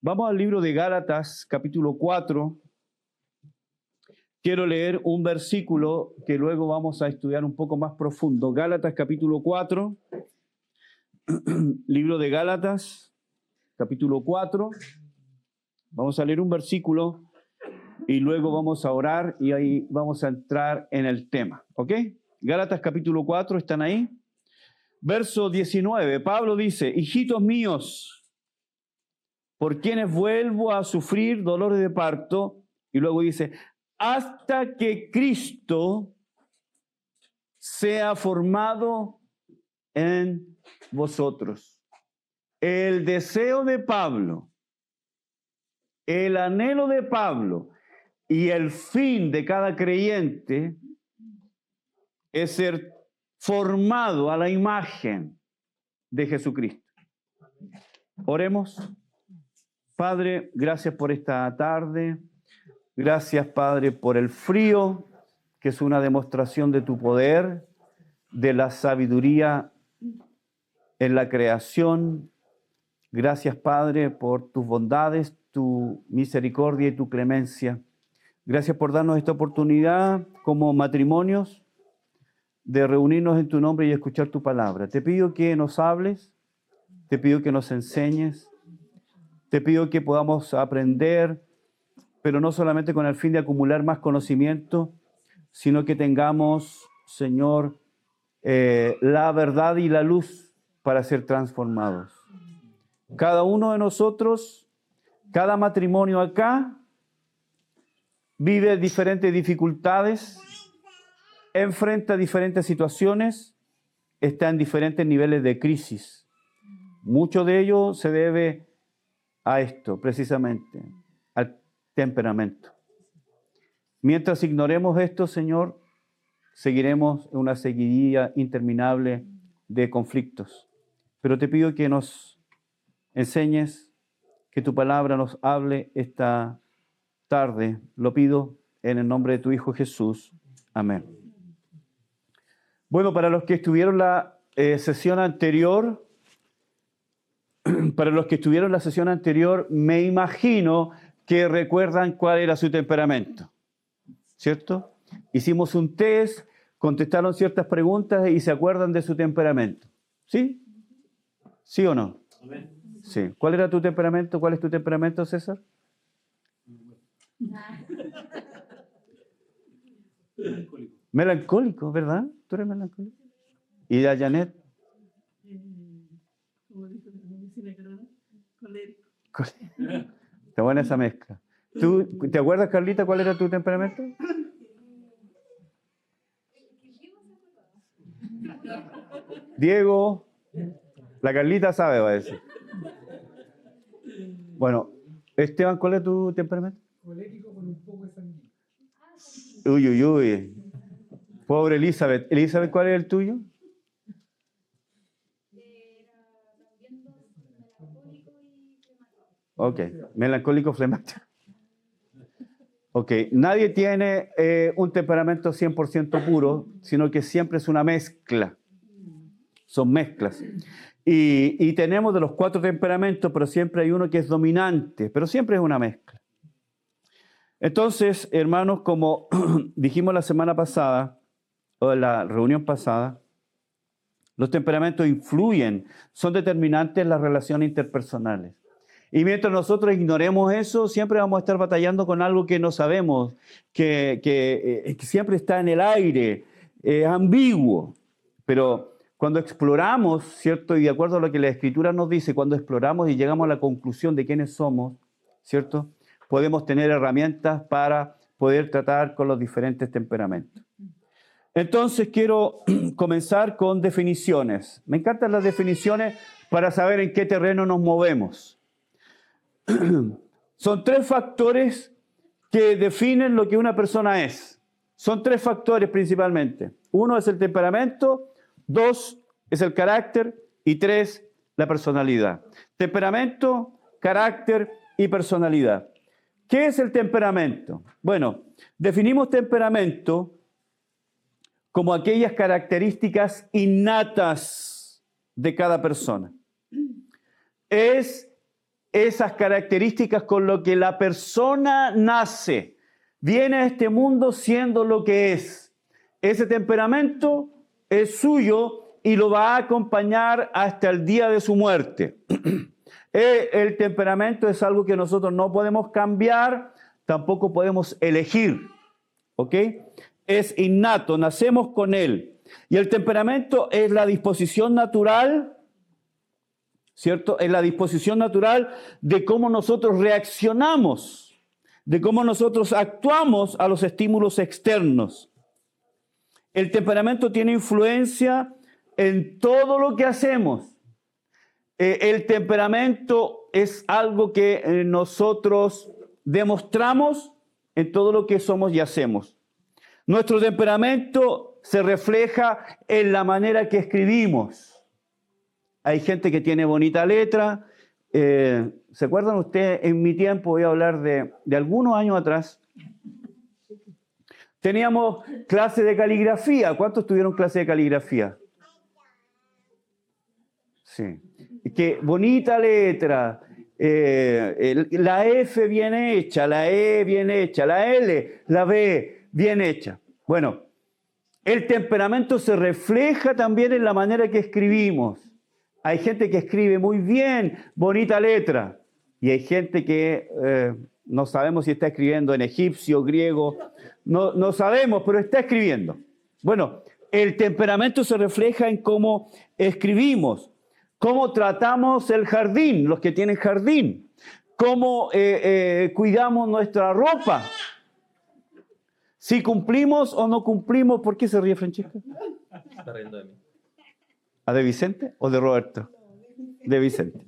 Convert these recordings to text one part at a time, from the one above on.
Vamos al libro de Gálatas, capítulo 4. Quiero leer un versículo que luego vamos a estudiar un poco más profundo. Gálatas, capítulo 4. Libro de Gálatas, capítulo 4. Vamos a leer un versículo y luego vamos a orar y ahí vamos a entrar en el tema. ¿Ok? Gálatas, capítulo 4, ¿están ahí? Verso 19. Pablo dice: hijitos míos, por quienes vuelvo a sufrir dolores de parto, y luego dice, hasta que Cristo sea formado en vosotros. El deseo de Pablo, el anhelo de Pablo y el fin de cada creyente es ser formado a la imagen de Jesucristo. Oremos. Padre, gracias por esta tarde. Gracias, Padre, por el frío, que es una demostración de tu poder, de la sabiduría en la creación. Gracias, Padre, por tus bondades, tu misericordia y tu clemencia. Gracias por darnos esta oportunidad como matrimonios de reunirnos en tu nombre y escuchar tu palabra. Te pido que nos hables, te pido que nos enseñes, te pido que podamos aprender, pero no solamente con el fin de acumular más conocimiento, sino que tengamos, Señor, la verdad y la luz para ser transformados. Cada uno de nosotros, cada matrimonio acá, vive diferentes dificultades, enfrenta diferentes situaciones, está en diferentes niveles de crisis. Mucho de ello se debe a esto, precisamente, al temperamento. Mientras ignoremos esto, Señor, seguiremos en una seguidilla interminable de conflictos. Pero te pido que nos enseñes, que tu palabra nos hable esta tarde. Lo pido en el nombre de tu Hijo Jesús. Amén. Bueno, para los que estuvieron la sesión anterior, me imagino que recuerdan cuál era su temperamento, ¿cierto? Hicimos un test, contestaron ciertas preguntas y se acuerdan de su temperamento. ¿Sí? ¿Sí o no? Sí. ¿Cuál era tu temperamento? ¿Cuál es tu temperamento, César? Melancólico, ¿verdad? ¿Tú eres melancólico? ¿Y de Janet? Colérico. Está buena esa mezcla. ¿Tú te acuerdas, Carlita, cuál era tu temperamento? Diego, la Carlita sabe, va a decir. Bueno, Esteban, ¿cuál es tu temperamento? Colérico con un poco de sanguíneo. Uy, uy, uy. Pobre Elizabeth. Elizabeth, ¿cuál es el tuyo? Ok, melancólico flemático. Ok, nadie tiene un temperamento 100% puro, sino que siempre es una mezcla. Son mezclas. Y tenemos de los 4 temperamentos, pero siempre hay uno que es dominante, pero siempre es una mezcla. Entonces, hermanos, como dijimos la semana pasada, o en la reunión pasada, los temperamentos influyen, son determinantes en las relaciones interpersonales. Y mientras nosotros ignoremos eso, siempre vamos a estar batallando con algo que no sabemos, que siempre está en el aire, es ambiguo. Pero cuando exploramos, ¿cierto? Y de acuerdo a lo que la Escritura nos dice, cuando exploramos y llegamos a la conclusión de quiénes somos, ¿cierto? Podemos tener herramientas para poder tratar con los diferentes temperamentos. Entonces quiero comenzar con definiciones. Me encantan las definiciones para saber en qué terreno nos movemos. Son 3 factores que definen lo que una persona es. Son 3 factores principalmente. 1 es el temperamento, 2 es el carácter y 3 la personalidad. Temperamento, carácter y personalidad. ¿Qué es el temperamento? Bueno, definimos temperamento como aquellas características innatas de cada persona. Es esas características con lo que la persona nace. Viene a este mundo siendo lo que es. Ese temperamento es suyo y lo va a acompañar hasta el día de su muerte. El temperamento es algo que nosotros no podemos cambiar, tampoco podemos elegir. ¿Ok? Es innato, nacemos con él. Y el temperamento es la disposición natural, ¿cierto? Es la disposición natural de cómo nosotros reaccionamos, de cómo nosotros actuamos a los estímulos externos. El temperamento tiene influencia en todo lo que hacemos. El temperamento es algo que nosotros demostramos en todo lo que somos y hacemos. Nuestro temperamento se refleja en la manera que escribimos. Hay gente que tiene bonita letra. ¿Se acuerdan ustedes? En mi tiempo, voy a hablar de algunos años atrás, teníamos clase de caligrafía. ¿Cuántos tuvieron clase de caligrafía? Sí. Que bonita letra. La F bien hecha, la E bien hecha, la L, la B bien hecha. Bueno, el temperamento se refleja también en la manera que escribimos. Hay gente que escribe muy bien, bonita letra, y hay gente que no sabemos si está escribiendo en egipcio, griego, no sabemos, pero está escribiendo. Bueno, el temperamento se refleja en cómo escribimos. Cómo tratamos el jardín, los que tienen jardín. Cómo cuidamos nuestra ropa. Si cumplimos o no cumplimos. ¿Por qué se ríe Francesca? Está riendo de mí. ¿A de Vicente o de Roberto? De Vicente.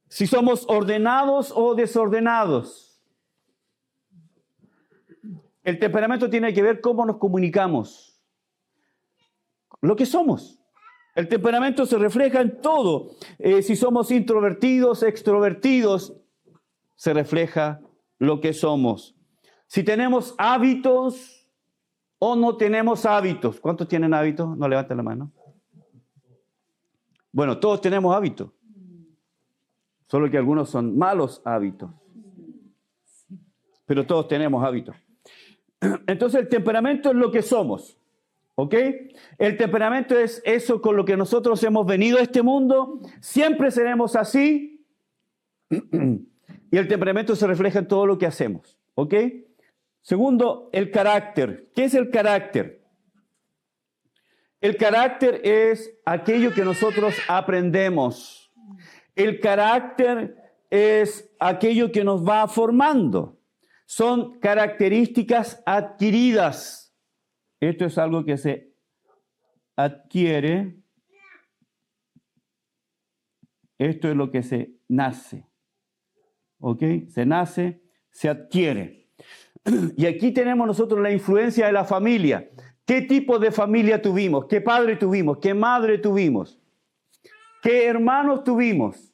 Si somos ordenados o desordenados. El temperamento tiene que ver cómo nos comunicamos. Lo que somos. El temperamento se refleja en todo. Si somos introvertidos, extrovertidos, se refleja lo que somos. Si tenemos hábitos o no tenemos hábitos. ¿Cuántos tienen hábitos? No levanten la mano. Bueno, todos tenemos hábitos. Solo que algunos son malos hábitos. Pero todos tenemos hábitos. Entonces el temperamento es lo que somos. ¿Ok? El temperamento es eso con lo que nosotros hemos venido a este mundo. Siempre seremos así. Y el temperamento se refleja en todo lo que hacemos. ¿Ok? Segundo, el carácter. ¿Qué es el carácter? El carácter es aquello que nosotros aprendemos. El carácter es aquello que nos va formando. Son características adquiridas. Esto es algo que se adquiere. Esto es lo que se nace. ¿Ok? Se nace, se adquiere. Y aquí tenemos nosotros la influencia de la familia. ¿Qué tipo de familia tuvimos? ¿Qué padre tuvimos? ¿Qué madre tuvimos? ¿Qué hermanos tuvimos?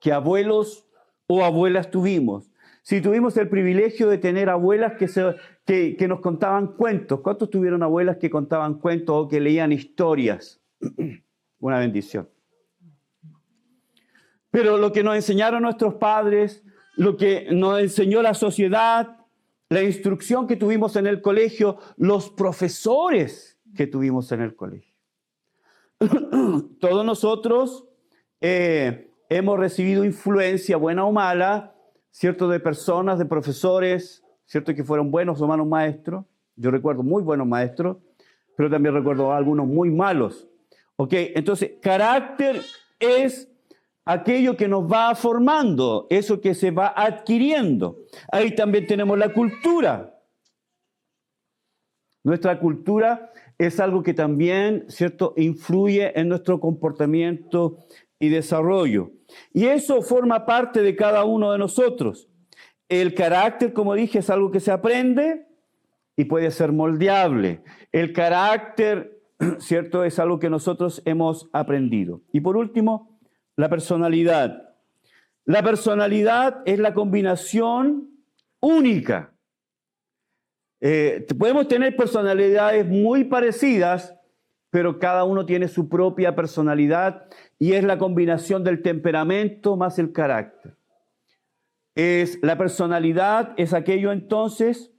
¿Qué abuelos o abuelas tuvimos? Si tuvimos el privilegio de tener abuelas que nos contaban cuentos. ¿Cuántos tuvieron abuelas que contaban cuentos o que leían historias? Una bendición. Pero lo que nos enseñaron nuestros padres, lo que nos enseñó la sociedad, la instrucción que tuvimos en el colegio, los profesores que tuvimos en el colegio. Todos nosotros hemos recibido influencia, buena o mala, ¿cierto? De personas, de profesores, ¿cierto? Que fueron buenos o malos maestros. Yo recuerdo muy buenos maestros, pero también recuerdo algunos muy malos. ¿Ok? Entonces, carácter es aquello que nos va formando, eso que se va adquiriendo. Ahí también tenemos la cultura. Nuestra cultura es algo que también, ¿cierto?, influye en nuestro comportamiento y desarrollo. Y eso forma parte de cada uno de nosotros. El carácter, como dije, es algo que se aprende y puede ser moldeable. El carácter, ¿cierto?, es algo que nosotros hemos aprendido. Y por último, la personalidad. La personalidad es la combinación única. Podemos tener personalidades muy parecidas, pero cada uno tiene su propia personalidad y es la combinación del temperamento más el carácter. La personalidad es aquello entonces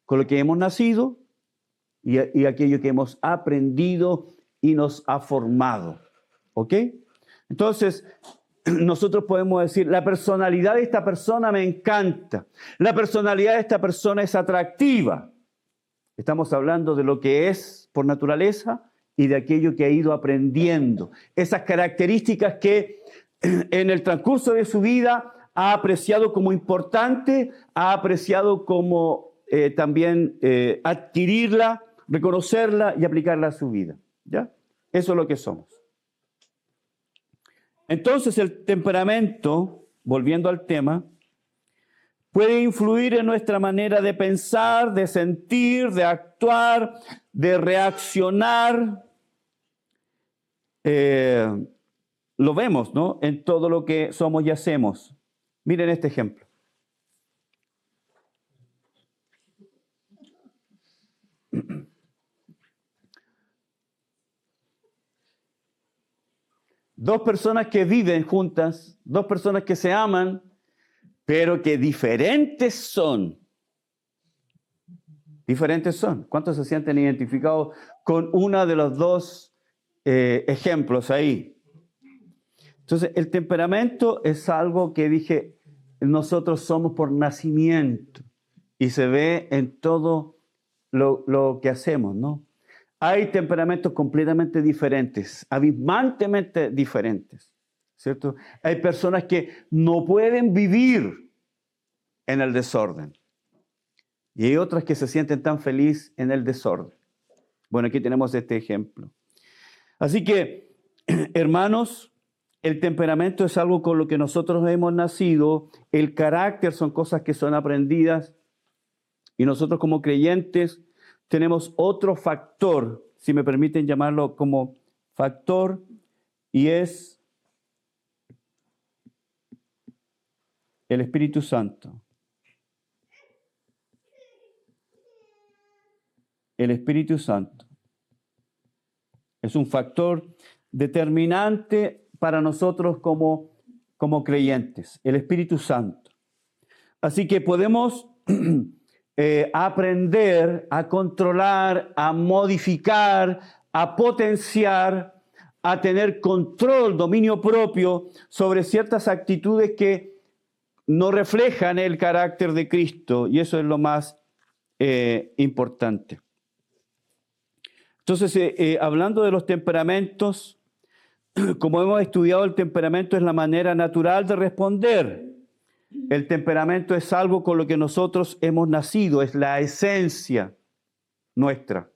con lo que hemos nacido y aquello que hemos aprendido y nos ha formado. ¿Ok? Entonces, nosotros podemos decir, la personalidad de esta persona me encanta. La personalidad de esta persona es atractiva. Estamos hablando de lo que es por naturaleza y de aquello que ha ido aprendiendo. Esas características que en el transcurso de su vida ha apreciado como importante, ha apreciado como también adquirirla, reconocerla y aplicarla a su vida. ¿Ya? Eso es lo que somos. Entonces el temperamento, volviendo al tema, puede influir en nuestra manera de pensar, de sentir, de actuar, de reaccionar. Lo vemos, ¿no? En todo lo que somos y hacemos. Miren este ejemplo. Dos personas que viven juntas, dos personas que se aman, pero que diferentes son. Diferentes son. ¿Cuántos se sienten identificados con uno de los dos ejemplos ahí? Entonces, el temperamento es algo que dije, nosotros somos por nacimiento y se ve en todo lo que hacemos, ¿no? Hay temperamentos completamente diferentes, abismalmente diferentes, ¿cierto? Hay personas que no pueden vivir en el desorden y hay otras que se sienten tan felices en el desorden. Bueno, aquí tenemos este ejemplo. Así que, hermanos, el temperamento es algo con lo que nosotros hemos nacido, el carácter son cosas que son aprendidas y nosotros como creyentes tenemos otro factor, si me permiten llamarlo como factor, y es el Espíritu Santo. El Espíritu Santo es un factor determinante para nosotros como creyentes, el Espíritu Santo. Así que podemos aprender a controlar, a modificar, a potenciar, a tener control, dominio propio sobre ciertas actitudes que no reflejan el carácter de Cristo, y eso es lo más importante. Entonces, hablando de los temperamentos, como hemos estudiado, el temperamento es la manera natural de responder. El temperamento es algo con lo que nosotros hemos nacido, es la esencia nuestra.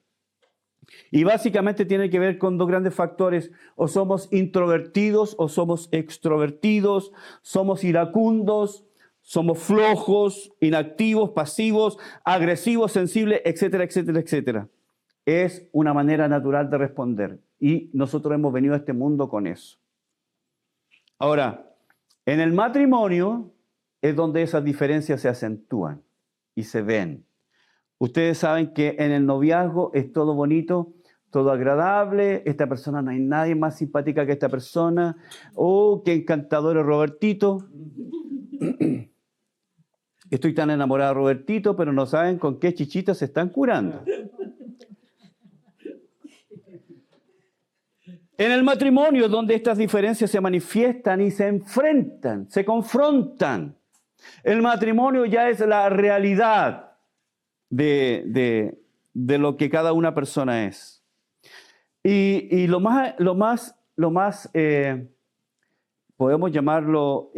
Y básicamente tiene que ver con dos grandes factores: o somos introvertidos o somos extrovertidos, somos iracundos, somos flojos, inactivos, pasivos, agresivos, sensibles, etcétera, etcétera, etcétera. Es una manera natural de responder y nosotros hemos venido a este mundo con eso. Ahora, en el matrimonio es donde esas diferencias se acentúan y se ven. Ustedes saben que en el noviazgo es todo bonito, todo agradable. Esta persona, no hay nadie más simpática que esta persona. Oh, qué encantador es Robertito. Estoy tan enamorado de Robertito, pero no saben con qué chichitas se están curando. En el matrimonio es donde estas diferencias se manifiestan y se enfrentan, se confrontan. El matrimonio ya es la realidad de lo que cada una persona es. Y lo más podemos llamarlo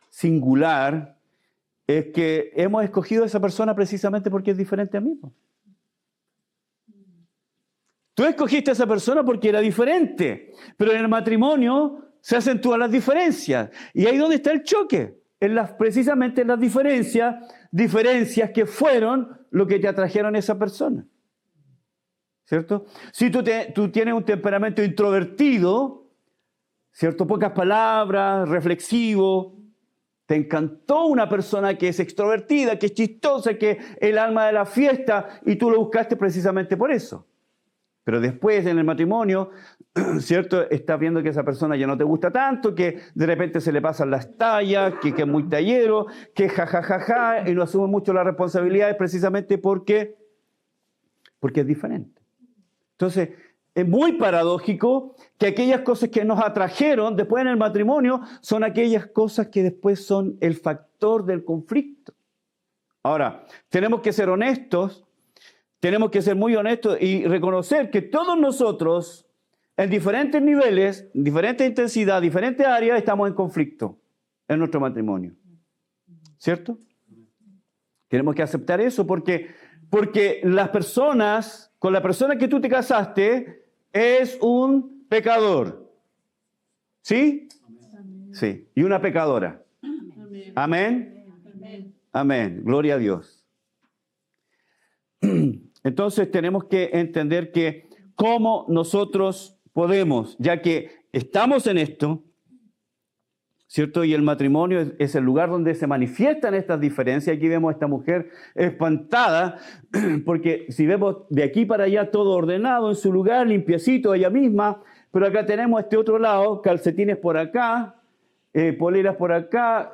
singular, es que hemos escogido a esa persona precisamente porque es diferente a mí. Tú escogiste a esa persona porque era diferente, pero en el matrimonio se acentúan las diferencias. Y ahí donde está el choque, precisamente en las diferencias que fueron lo que te atrajeron a esa persona. ¿Cierto? Si tú tienes un temperamento introvertido, ¿cierto? Pocas palabras, reflexivo, Te encantó una persona que es extrovertida, que es chistosa, que es el alma de la fiesta, y tú lo buscaste precisamente por eso. Pero después en el matrimonio, ¿cierto? Estás viendo que esa persona ya no te gusta tanto, que de repente se le pasan las tallas, que es muy tallero, que jajajaja, y no asume mucho las responsabilidades precisamente porque es diferente. Entonces, es muy paradójico que aquellas cosas que nos atrajeron después en el matrimonio son aquellas cosas que después son el factor del conflicto. Ahora, tenemos que ser honestos, tenemos que ser muy honestos y reconocer que todos nosotros, en diferentes niveles, diferente intensidad, diferentes áreas, estamos en conflicto en nuestro matrimonio. ¿Cierto? Tenemos que aceptar eso porque las personas, con la persona que tú te casaste, es un pecador. ¿Sí? Amén. Sí. Y una pecadora. Amén. Amén. Amén. Amén. Gloria a Dios. Entonces tenemos que entender que cómo nosotros podemos, ya que estamos en esto, ¿cierto? Y el matrimonio es el lugar donde se manifiestan estas diferencias. Aquí vemos a esta mujer espantada, porque si vemos de aquí para allá todo ordenado en su lugar, limpiecito ella misma, pero acá tenemos este otro lado, calcetines por acá, poleras por acá,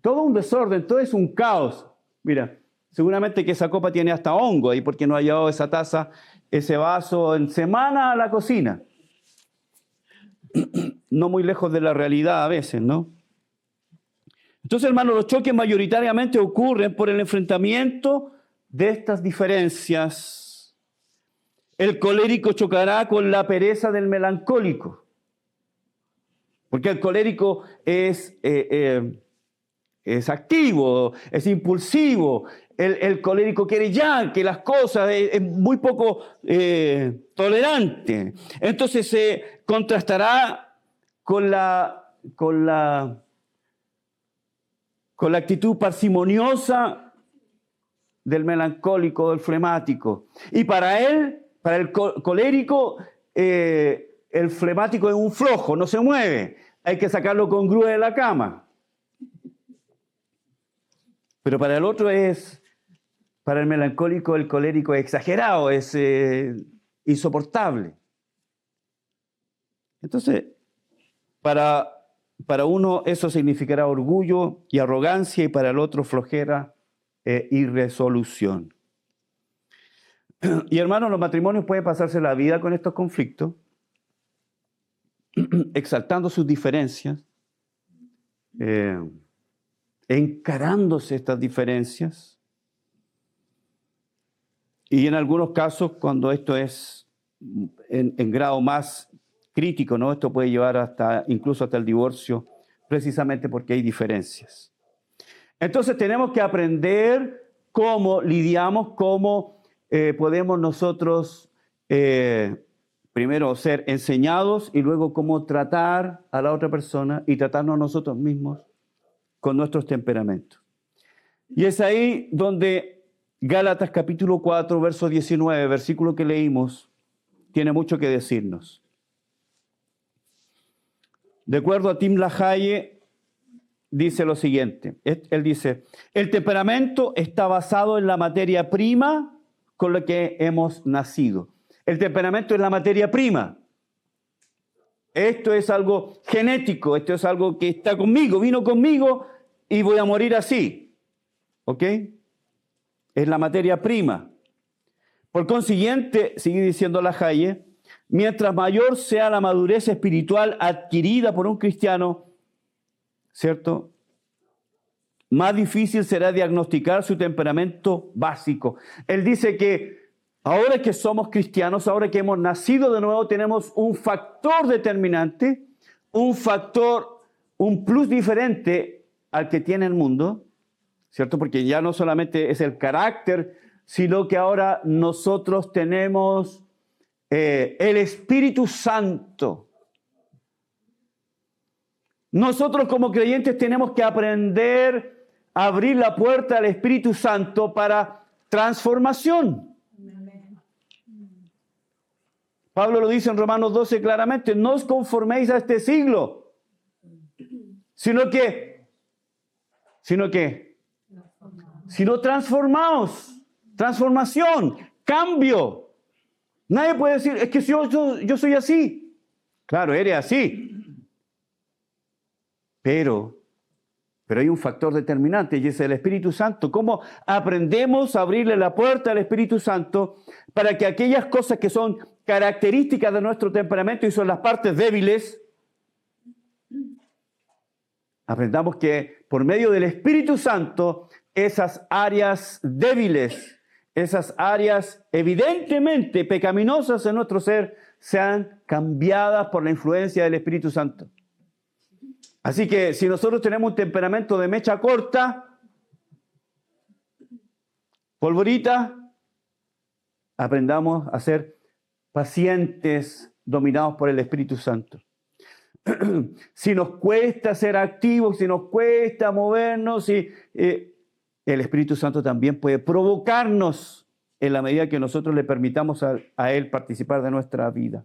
todo un desorden, todo es un caos. Mira, seguramente que esa copa tiene hasta hongo ahí, porque no ha llevado esa taza, ese vaso en semana a la cocina. No muy lejos de la realidad a veces, ¿no? Entonces, hermanos, los choques mayoritariamente ocurren por el enfrentamiento de estas diferencias. El colérico chocará con la pereza del melancólico, porque el colérico es activo, es impulsivo. El colérico quiere ya que las cosas, es muy poco tolerante. Entonces se contrastará con la actitud parsimoniosa del melancólico, del flemático. Y para el colérico, el flemático es un flojo, no se mueve. Hay que sacarlo con grúa de la cama. Pero para el otro para el melancólico, el colérico es exagerado, es insoportable. Entonces, para uno eso significará orgullo y arrogancia, y para el otro flojera e irresolución. Y hermanos, los matrimonios pueden pasarse la vida con estos conflictos, exaltando sus diferencias, encarándose estas diferencias. Y en algunos casos, cuando esto es en grado más crítico, ¿no? Esto puede llevar incluso hasta el divorcio, precisamente porque hay diferencias. Entonces tenemos que aprender cómo lidiamos, cómo podemos nosotros primero ser enseñados y luego cómo tratar a la otra persona y tratarnos a nosotros mismos con nuestros temperamentos. Y es ahí donde Gálatas capítulo 4, verso 19, versículo que leímos, tiene mucho que decirnos. De acuerdo a Tim LaHaye, dice lo siguiente. Él dice, el temperamento está basado en la materia prima con la que hemos nacido. El temperamento es la materia prima. Esto es algo genético, esto es algo que está conmigo, vino conmigo y voy a morir así. ¿Ok? Es la materia prima. Por consiguiente, sigue diciendo LaHaye, mientras mayor sea la madurez espiritual adquirida por un cristiano, ¿cierto?, más difícil será diagnosticar su temperamento básico. Él dice que ahora que somos cristianos, ahora que hemos nacido de nuevo, tenemos un factor determinante, un plus diferente al que tiene el mundo, ¿cierto? Porque ya no solamente es el carácter, sino que ahora nosotros tenemos el Espíritu Santo. Nosotros como creyentes tenemos que aprender a abrir la puerta al Espíritu Santo para transformación. Pablo lo dice en Romanos 12 claramente, no os conforméis a este siglo, sino que sino que, sino transformados. Transformación, cambio. Nadie puede decir, es que yo soy así. Claro, eres así. Pero hay un factor determinante y es el Espíritu Santo. ¿Cómo aprendemos a abrirle la puerta al Espíritu Santo para que aquellas cosas que son características de nuestro temperamento y son las partes débiles, aprendamos que por medio del Espíritu Santo esas áreas débiles, esas áreas evidentemente pecaminosas en nuestro ser, sean cambiadas por la influencia del Espíritu Santo? Así que si nosotros tenemos un temperamento de mecha corta, polvorita, aprendamos a ser pacientes dominados por el Espíritu Santo. Si nos cuesta ser activos, si nos cuesta movernos, el Espíritu Santo también puede provocarnos en la medida que nosotros le permitamos a Él participar de nuestra vida.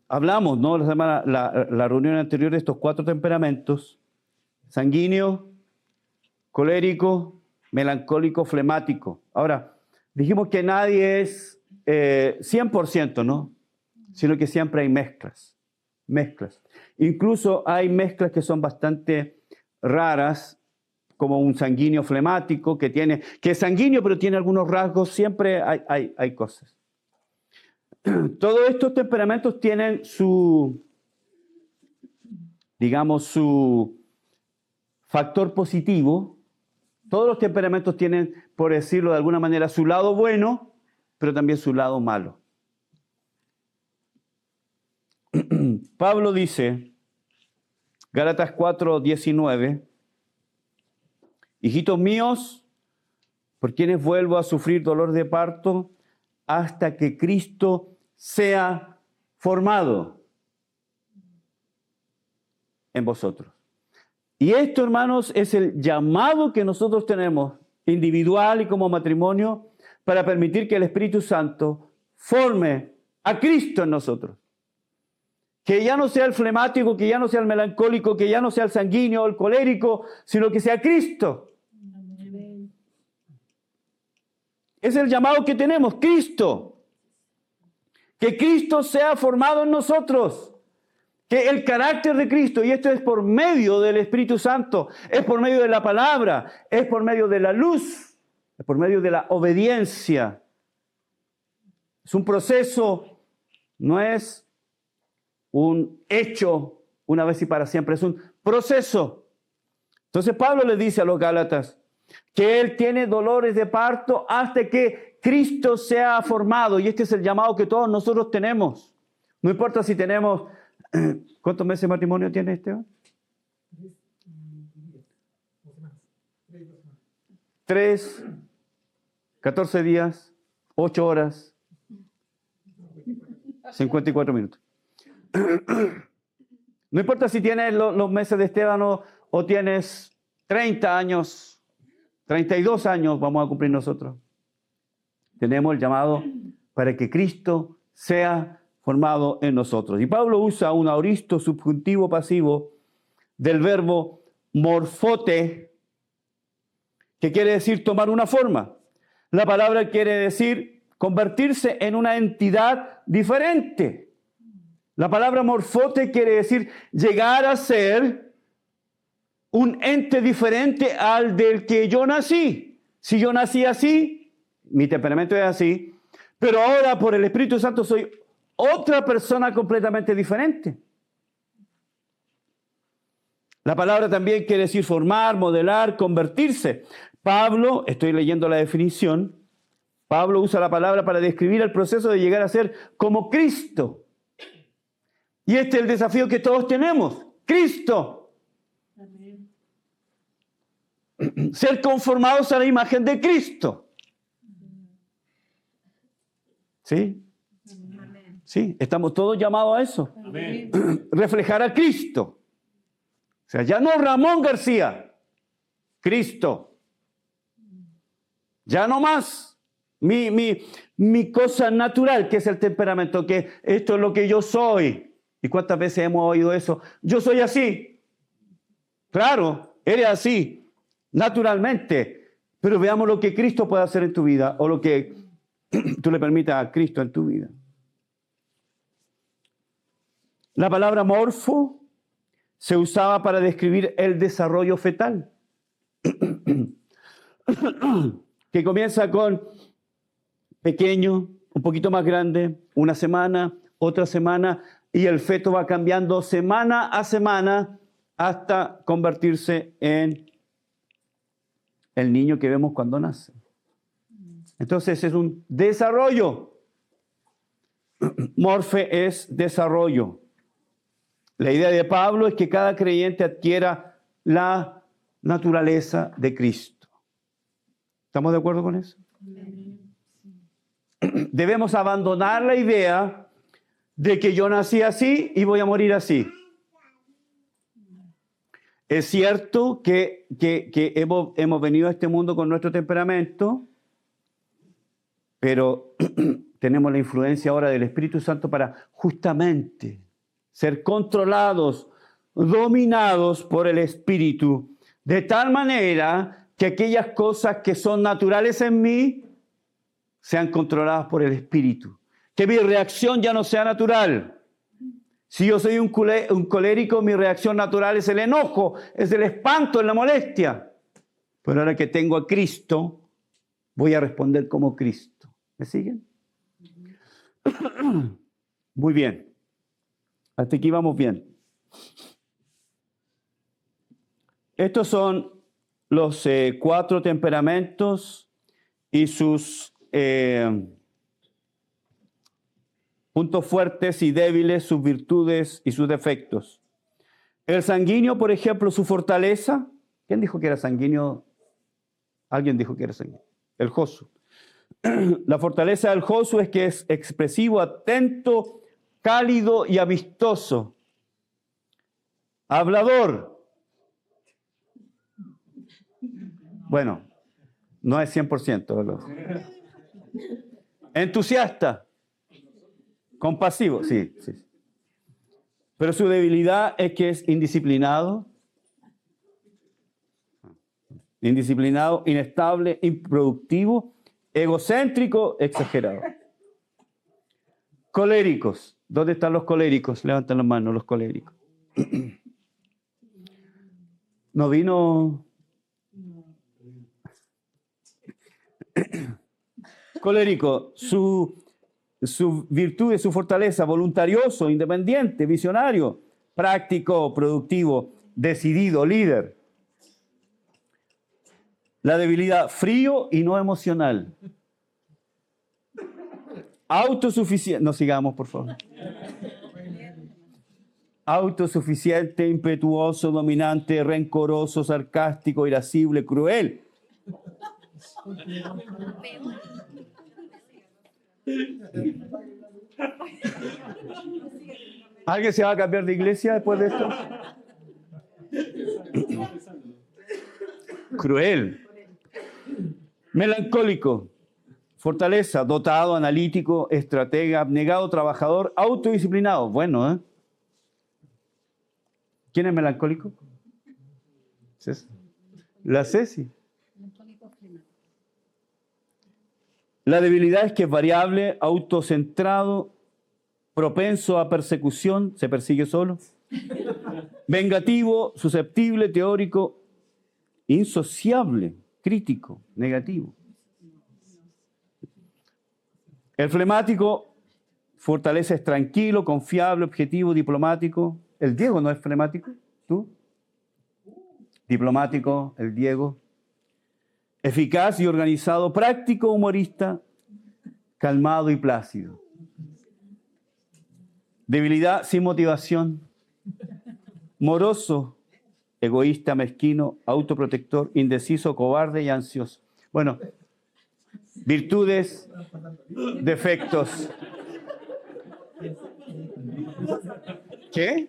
Hablamos, ¿no? La reunión anterior de estos 4 temperamentos: sanguíneo, colérico, melancólico, flemático. Ahora, dijimos que nadie es 100%, ¿no? Sino que siempre hay mezclas. Incluso hay mezclas que son bastante raras, como un sanguíneo flemático que es sanguíneo pero tiene algunos rasgos. Siempre hay cosas. Todos estos temperamentos tienen su factor positivo. Todos los temperamentos tienen, por decirlo de alguna manera, su lado bueno, pero también su lado malo. Pablo dice, Gálatas 4:19, hijitos míos, por quienes vuelvo a sufrir dolor de parto, hasta que Cristo sea formado en vosotros. Y esto, hermanos, es el llamado que nosotros tenemos, individual y como matrimonio, para permitir que el Espíritu Santo forme a Cristo en nosotros. Que ya no sea el flemático, que ya no sea el melancólico, que ya no sea el sanguíneo o el colérico, sino que sea Cristo. Es el llamado que tenemos, Cristo. Que Cristo sea formado en nosotros. Que el carácter de Cristo, y esto es por medio del Espíritu Santo, es por medio de la palabra, es por medio de la luz, es por medio de la obediencia. Es un proceso, no es un hecho una vez y para siempre, es un proceso. Entonces Pablo le dice a los Gálatas que él tiene dolores de parto hasta que Cristo sea formado, y este es el llamado que todos nosotros tenemos. No importa si tenemos, ¿cuántos meses de matrimonio tiene Esteban? 3, 14 días, 8 horas, 54 minutos. No importa si tienes los meses de Esteban o tienes 30 años, 32 años vamos a cumplir nosotros. Tenemos el llamado para que Cristo sea formado en nosotros. Y Pablo usa un aoristo subjuntivo pasivo del verbo morfote, que quiere decir tomar una forma. La palabra quiere decir convertirse en una entidad diferente. La palabra morfote quiere decir llegar a ser un ente diferente al del que yo nací. Si yo nací así, mi temperamento es así, pero ahora por el Espíritu Santo soy otra persona completamente diferente. La palabra también quiere decir formar, modelar, convertirse. Pablo, estoy leyendo la definición, Pablo usa la palabra para describir el proceso de llegar a ser como Cristo. Y este es el desafío que todos tenemos, Cristo. Amén. Ser conformados a la imagen de Cristo. ¿Sí? Amén. Sí, estamos todos llamados a eso. Amén. Reflejar a Cristo. O sea, ya no Ramón García, Cristo. Ya no más mi cosa natural, que es el temperamento, que esto es lo que yo soy. ¿Y cuántas veces hemos oído eso? Yo soy así. Claro, eres así, naturalmente. Pero veamos lo que Cristo puede hacer en tu vida o lo que tú le permitas a Cristo en tu vida. La palabra morfo se usaba para describir el desarrollo fetal, que comienza con pequeño, un poquito más grande, una semana, otra semana, y el feto va cambiando semana a semana hasta convertirse en el niño que vemos cuando nace. Entonces es un desarrollo. Morfe es desarrollo. La idea de Pablo es que cada creyente adquiera la naturaleza de Cristo. ¿Estamos de acuerdo con eso? Debemos abandonar la idea de que yo nací así y voy a morir así. Es cierto que hemos venido a este mundo con nuestro temperamento, pero tenemos la influencia ahora del Espíritu Santo para justamente ser controlados, dominados por el Espíritu, de tal manera que aquellas cosas que son naturales en mí sean controladas por el Espíritu. Que mi reacción ya no sea natural. Si yo soy un colérico, mi reacción natural es el enojo, es el espanto, es la molestia. Pero ahora que tengo a Cristo, voy a responder como Cristo. ¿Me siguen? Muy bien. Hasta aquí vamos bien. Estos son los 4 temperamentos y sus puntos fuertes y débiles, sus virtudes y sus defectos. El sanguíneo, por ejemplo, su fortaleza. ¿Quién dijo que era sanguíneo? Alguien dijo que era sanguíneo. El Josu. La fortaleza del Josu es que es expresivo, atento, cálido y amistoso. Hablador. Bueno, no es 100%, ¿verdad? Entusiasta. Compasivo, sí. Pero su debilidad es que es indisciplinado, inestable, improductivo, egocéntrico, exagerado. Coléricos. ¿Dónde están los coléricos? Levanten las manos, los coléricos. ¿No vino? Colérico, su virtud y su fortaleza, voluntarioso, independiente, visionario, práctico, productivo, decidido, líder. La debilidad, frío y no emocional. Autosuficiente, no sigamos, por favor. Autosuficiente, impetuoso, dominante, rencoroso, sarcástico, irascible, cruel. ¿Alguien se va a cambiar de iglesia después de esto? Cruel. Melancólico. Fortaleza, dotado, analítico, estratega, abnegado, trabajador, autodisciplinado. Bueno, ¿eh? ¿Quién es melancólico? La Ceci. La debilidad es que es variable, autocentrado, propenso a persecución, se persigue solo, vengativo, susceptible, teórico, insociable, crítico, negativo. El flemático, fortaleza, es tranquilo, confiable, objetivo, diplomático. El Diego no es flemático, ¿tú? Diplomático, el Diego. Eficaz y organizado, práctico, humorista, calmado y plácido. Debilidad sin motivación, moroso, egoísta, mezquino, autoprotector, indeciso, cobarde y ansioso. Bueno, virtudes, defectos. ¿Qué?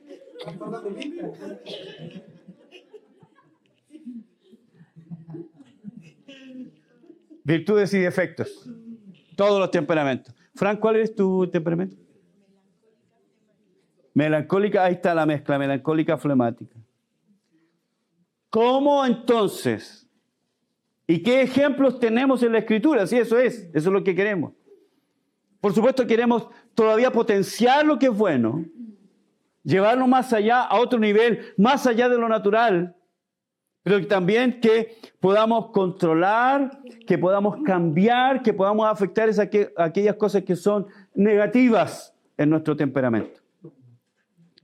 Virtudes y defectos. Todos los temperamentos. Frank, ¿cuál es tu temperamento? Melancólica, ahí está la mezcla, melancólica flemática. ¿Cómo entonces? ¿Y qué ejemplos tenemos en la Escritura? Sí, eso es lo que queremos. Por supuesto queremos todavía potenciar lo que es bueno, llevarlo más allá, a otro nivel, más allá de lo natural, pero también que podamos controlar, que podamos cambiar, que podamos afectar aquellas cosas que son negativas en nuestro temperamento.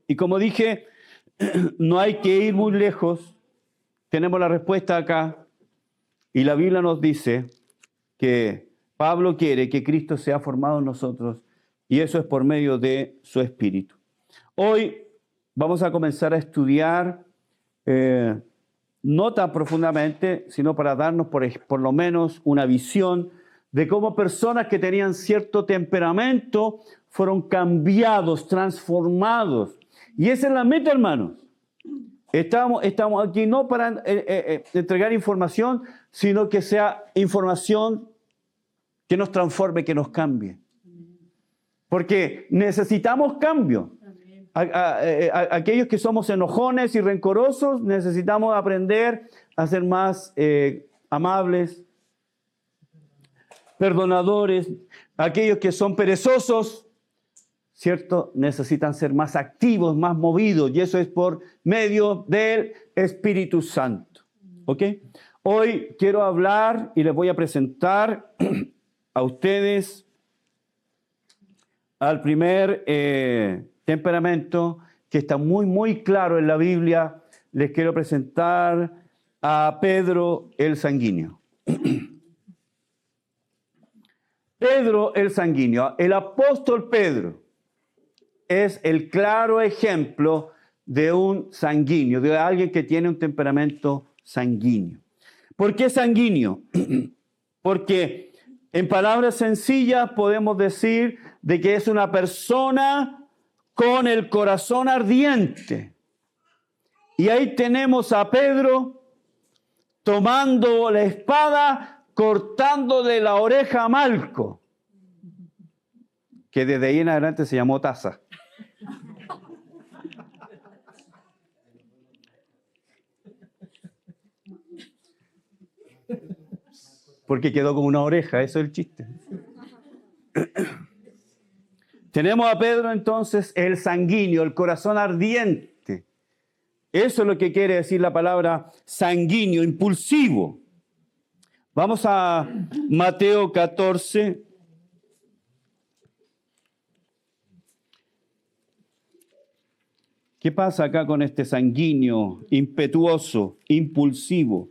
Y como dije, no hay que ir muy lejos, tenemos la respuesta acá, y la Biblia nos dice que Pablo quiere que Cristo sea formado en nosotros, y eso es por medio de su Espíritu. Hoy vamos a comenzar a estudiar, no tan profundamente, sino para darnos por lo menos una visión de cómo personas que tenían cierto temperamento fueron cambiados, transformados. Y esa es la meta, hermanos. Estamos aquí no para entregar información, sino que sea información que nos transforme, que nos cambie. Porque necesitamos cambio. Aquellos que somos enojones y rencorosos, necesitamos aprender a ser más amables, perdonadores. Aquellos que son perezosos, ¿cierto? Necesitan ser más activos, más movidos, y eso es por medio del Espíritu Santo. ¿Ok? Hoy quiero hablar y les voy a presentar a ustedes al primer temperamento que está muy, muy claro en la Biblia. Les quiero presentar a Pedro el Sanguíneo. Pedro el Sanguíneo, el apóstol Pedro, es el claro ejemplo de un sanguíneo, de alguien que tiene un temperamento sanguíneo. ¿Por qué sanguíneo? Porque en palabras sencillas podemos decir de que es una persona con el corazón ardiente. Y ahí tenemos a Pedro tomando la espada, cortándole la oreja a Malco, que desde ahí en adelante se llamó Taza. Porque quedó con una oreja, eso es el chiste. Tenemos a Pedro entonces, el sanguíneo, el corazón ardiente. Eso es lo que quiere decir la palabra sanguíneo, impulsivo. Vamos a Mateo 14. ¿Qué pasa acá con este sanguíneo, impetuoso, impulsivo?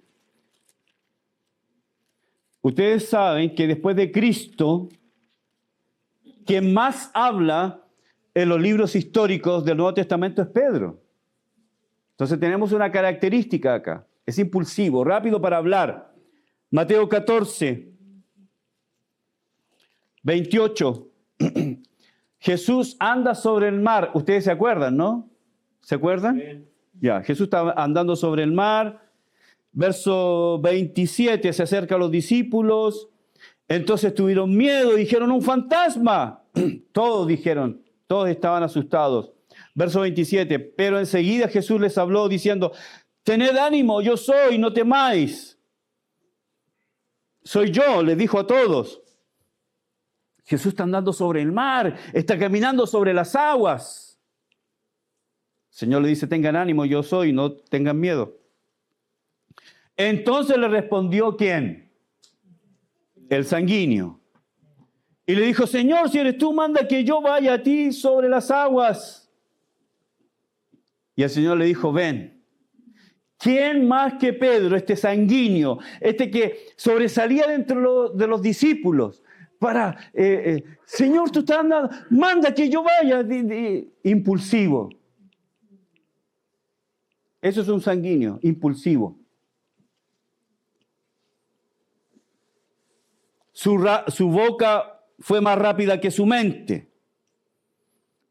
Ustedes saben que después de Cristo, quien más habla en los libros históricos del Nuevo Testamento es Pedro. Entonces tenemos una característica acá. Es impulsivo, rápido para hablar. Mateo 14, 28. Jesús anda sobre el mar. Ustedes se acuerdan, ¿no? ¿Se acuerdan? Bien. Ya, Jesús estaba andando sobre el mar. Verso 27, se acerca a los discípulos. Entonces tuvieron miedo, dijeron un fantasma. Todos dijeron, todos estaban asustados. Verso 27, pero enseguida Jesús les habló diciendo, tened ánimo, yo soy, no temáis. Soy yo, les dijo a todos. Jesús está andando sobre el mar, está caminando sobre las aguas. El Señor le dice, tengan ánimo, yo soy, no tengan miedo. Entonces le respondió, ¿quién? El sanguíneo. Y le dijo, Señor, si eres tú, manda que yo vaya a ti sobre las aguas. Y el Señor le dijo, ven. ¿Quién más que Pedro, este sanguíneo, este que sobresalía dentro de los discípulos? Señor, tú estás andando, manda que yo vaya. Impulsivo. Eso es un sanguíneo, impulsivo. Su boca fue más rápida que su mente.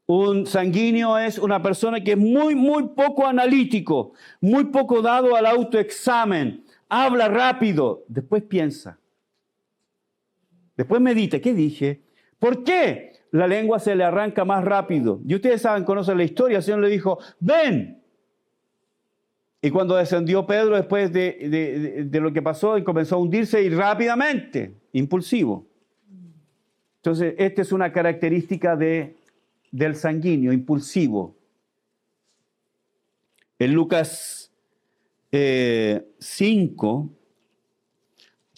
Un sanguíneo es una persona que es muy, muy poco analítico, muy poco dado al autoexamen. Habla rápido, después piensa. Después medita, ¿qué dije? ¿Por qué la lengua se le arranca más rápido. Y ustedes saben, conocen la historia, el Señor le dijo, ven. Y cuando descendió Pedro después de lo que pasó, y comenzó a hundirse y rápidamente, impulsivo. Entonces, esta es una característica del sanguíneo, impulsivo. En Lucas 5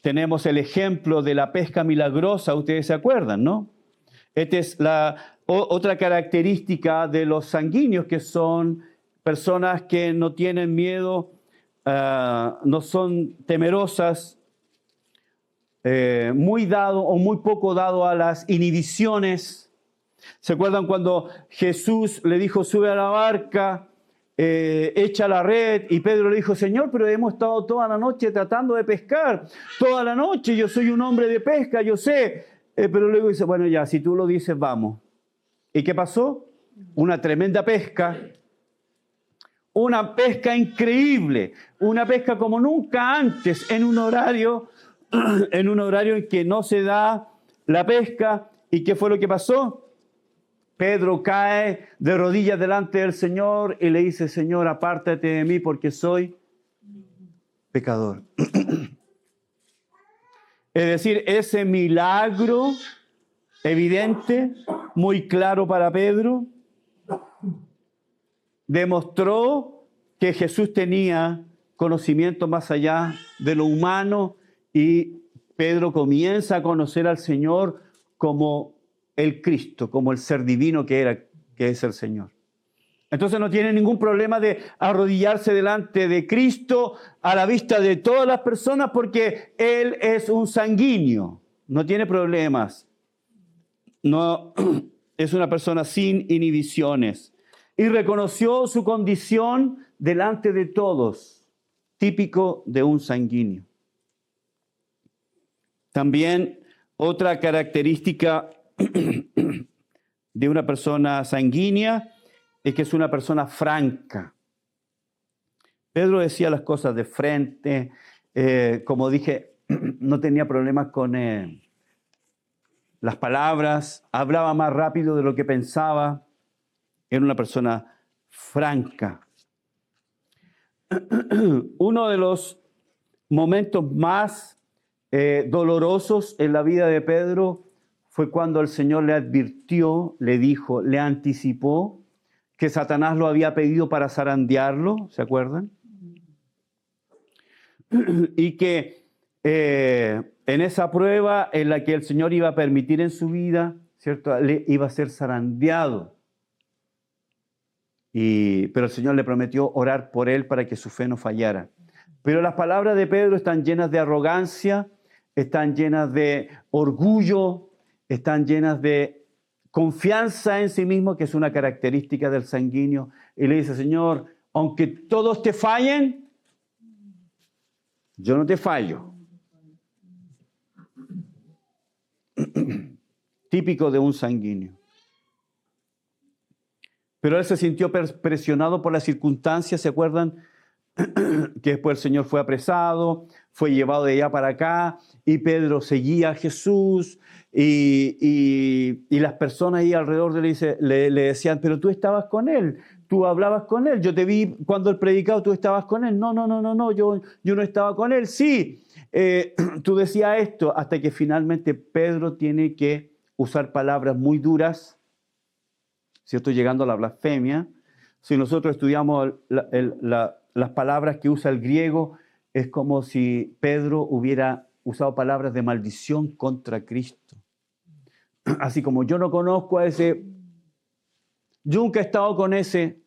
tenemos el ejemplo de la pesca milagrosa, ustedes se acuerdan, ¿no? Esta es otra característica de los sanguíneos, que son personas que no tienen miedo, no son temerosas, muy dado o muy poco dado a las inhibiciones. ¿Se acuerdan cuando Jesús le dijo, sube a la barca, echa la red? Y Pedro le dijo, Señor, pero hemos estado toda la noche tratando de pescar, toda la noche, yo soy un hombre de pesca, yo sé. Pero luego dice, bueno, ya, si tú lo dices, vamos. ¿Y qué pasó? Una tremenda pesca. Una pesca increíble, una pesca como nunca antes, en un horario en que no se da la pesca. ¿Y qué fue lo que pasó? Pedro cae de rodillas delante del Señor y le dice, Señor, apártate de mí porque soy pecador. Es decir, ese milagro evidente, muy claro para Pedro, demostró que Jesús tenía conocimiento más allá de lo humano, y Pedro comienza a conocer al Señor como el Cristo, como el ser divino que es el Señor. Entonces no tiene ningún problema de arrodillarse delante de Cristo a la vista de todas las personas, porque Él es un sanguíneo, no tiene problemas. No, es una persona sin inhibiciones. Y reconoció su condición delante de todos, típico de un sanguíneo. También otra característica de una persona sanguínea es que es una persona franca. Pedro decía las cosas de frente, como dije, no tenía problemas con las palabras, hablaba más rápido de lo que pensaba, era una persona franca. Uno de los momentos más dolorosos en la vida de Pedro fue cuando el Señor le advirtió, le dijo, le anticipó que Satanás lo había pedido para zarandearlo, ¿se acuerdan? Y que en esa prueba en la que el Señor iba a permitir en su vida, ¿cierto?, le iba a ser zarandeado. Pero el Señor le prometió orar por él para que su fe no fallara. Pero las palabras de Pedro están llenas de arrogancia, están llenas de orgullo, están llenas de confianza en sí mismo, que es una característica del sanguíneo. Y le dice, Señor, aunque todos te fallen, yo no te fallo. Típico de un sanguíneo. Pero él se sintió presionado por las circunstancias, ¿se acuerdan? Que después el Señor fue apresado, fue llevado de allá para acá, y Pedro seguía a Jesús, y las personas ahí alrededor le decían, pero tú estabas con él, tú hablabas con él, yo te vi cuando él predicaba, tú estabas con él. No, yo no estaba con él. Sí, tú decías esto, hasta que finalmente Pedro tiene que usar palabras muy duras, ¿cierto? Llegando a la blasfemia. Si nosotros estudiamos las palabras que usa el griego, es como si Pedro hubiera usado palabras de maldición contra Cristo. Así como yo no conozco a ese, yo nunca he estado con ese.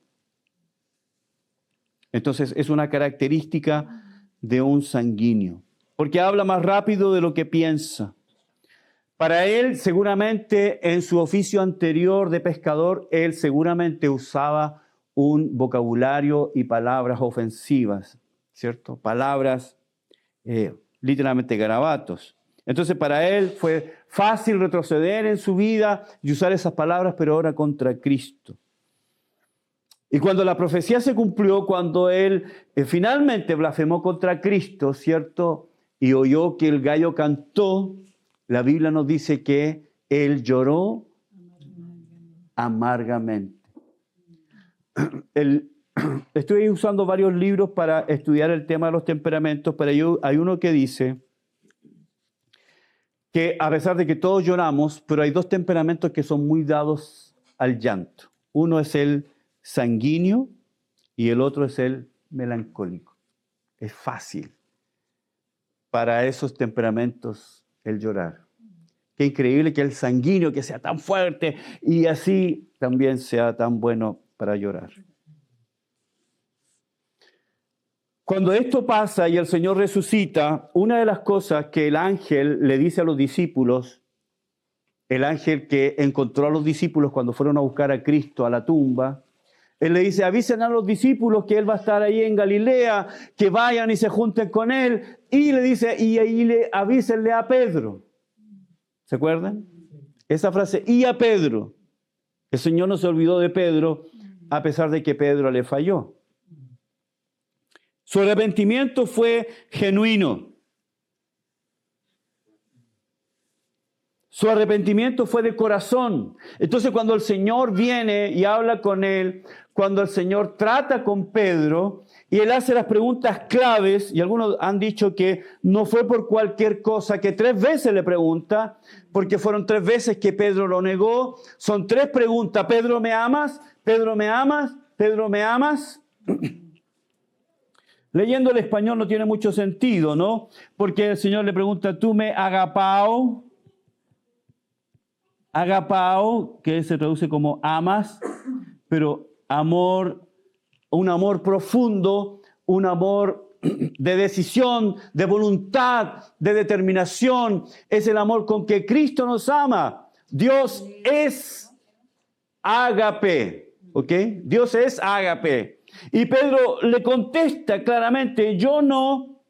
Entonces es una característica de un sanguíneo, porque habla más rápido de lo que piensa. Para él, seguramente, en su oficio anterior de pescador, él seguramente usaba un vocabulario y palabras ofensivas, ¿cierto? Palabras, literalmente garabatos. Entonces, para él fue fácil retroceder en su vida y usar esas palabras, pero ahora contra Cristo. Y cuando la profecía se cumplió, cuando él finalmente blasfemó contra Cristo, ¿cierto? Y oyó que el gallo cantó, la Biblia nos dice que él lloró amargamente. Estoy usando varios libros para estudiar el tema de los temperamentos, pero hay uno que dice que a pesar de que todos lloramos, pero hay dos temperamentos que son muy dados al llanto. Uno es el sanguíneo y el otro es el melancólico. Es fácil para esos temperamentos el llorar. Qué increíble que el sanguíneo que sea tan fuerte y así también sea tan bueno para llorar. Cuando esto pasa y el Señor resucita, una de las cosas que el ángel le dice a los discípulos, el ángel que encontró a los discípulos cuando fueron a buscar a Cristo a la tumba, él le dice, avisen a los discípulos que Él va a estar ahí en Galilea, que vayan y se junten con Él, y le dice, y ahí avísenle a Pedro. ¿Se acuerdan? Esa frase, y a Pedro. El Señor no se olvidó de Pedro, a pesar de que Pedro le falló. Su arrepentimiento fue genuino. Su arrepentimiento fue de corazón. Entonces, cuando el Señor viene y habla con él, cuando el Señor trata con Pedro y él hace las preguntas claves, y algunos han dicho que no fue por cualquier cosa, que 3 veces le pregunta, porque fueron 3 veces que Pedro lo negó. Son 3 preguntas. ¿Pedro, me amas? ¿Pedro, me amas? ¿Pedro, me amas? Leyendo el español no tiene mucho sentido, ¿no? Porque el Señor le pregunta, ¿tú me agapao? Agapao, que se traduce como amas, pero amor, un amor profundo, un amor de decisión, de voluntad, de determinación. Es el amor con que Cristo nos ama. Dios es ágape, ¿ok? Dios es ágape. Y Pedro le contesta claramente, yo no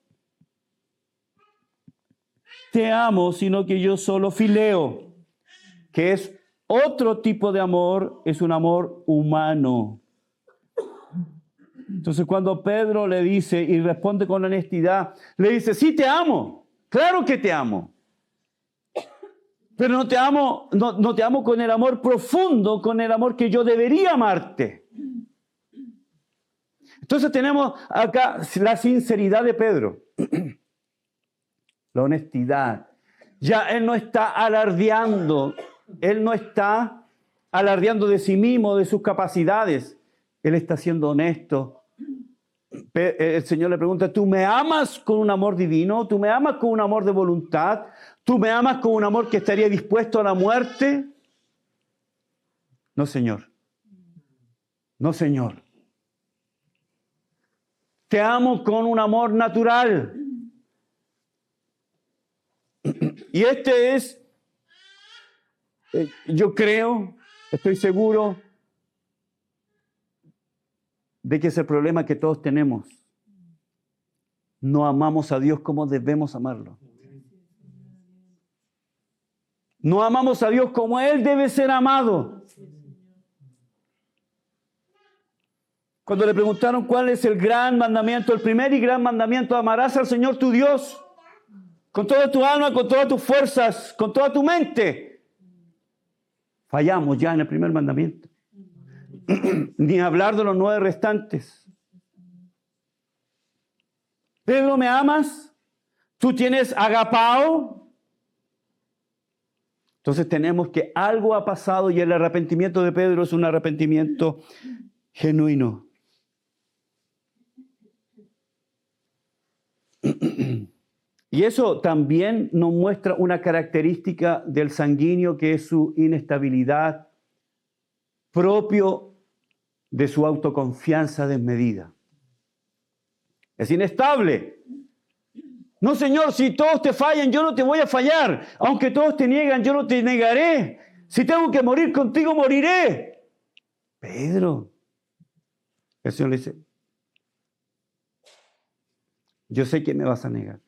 te amo, sino que yo solo fileo, que es otro tipo de amor, es un amor humano. Entonces cuando Pedro le dice y responde con honestidad, le dice, sí te amo, claro que te amo, pero no te amo con el amor profundo, con el amor que yo debería amarte. Entonces tenemos acá la sinceridad de Pedro, la honestidad. Ya él no está alardeando de sí mismo, de sus capacidades. Él está siendo honesto. El Señor le pregunta, ¿tú me amas con un amor divino? ¿Tú me amas con un amor de voluntad? ¿Tú me amas con un amor que estaría dispuesto a la muerte? No, Señor. No, Señor. Te amo con un amor natural. Y este es, yo creo, estoy seguro de que es el problema que todos tenemos. No amamos a Dios como debemos amarlo. No amamos a Dios como Él debe ser amado. Cuando le preguntaron cuál es el gran mandamiento, el primer y gran mandamiento, amarás al Señor tu Dios con toda tu alma, con todas tus fuerzas, con toda tu mente. Fallamos ya en el primer mandamiento. Ni hablar de los 9 restantes. Pedro, ¿me amas? ¿Tú tienes agapao? Entonces tenemos que algo ha pasado y el arrepentimiento de Pedro es un arrepentimiento genuino. Y eso también nos muestra una característica del sanguíneo que es su inestabilidad, propio de su autoconfianza desmedida. Es inestable. No, Señor, si todos te fallan, yo no te voy a fallar. Aunque todos te niegan, yo no te negaré. Si tengo que morir contigo, moriré. Pedro, el Señor le dice, yo sé que me vas a negar.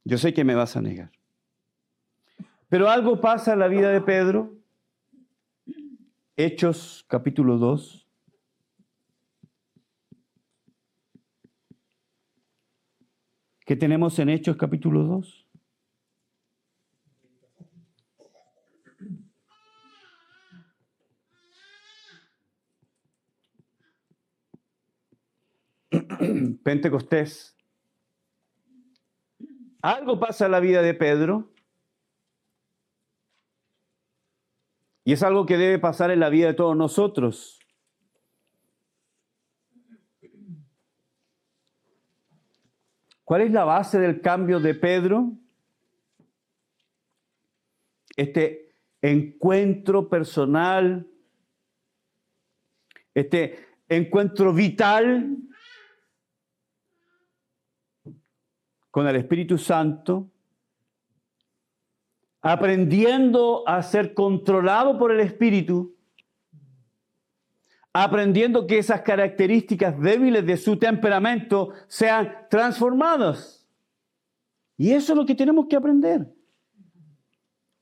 Yo sé que me vas a negar. Pero algo pasa en la vida de Pedro. Hechos capítulo 2. ¿Qué tenemos en Hechos capítulo 2? Pentecostés, algo pasa en la vida de Pedro y es algo que debe pasar en la vida de todos nosotros. ¿Cuál es la base del cambio de Pedro? Este encuentro personal, este encuentro vital con el Espíritu Santo, aprendiendo a ser controlado por el Espíritu, aprendiendo que esas características débiles de su temperamento sean transformadas. Y eso es lo que tenemos que aprender.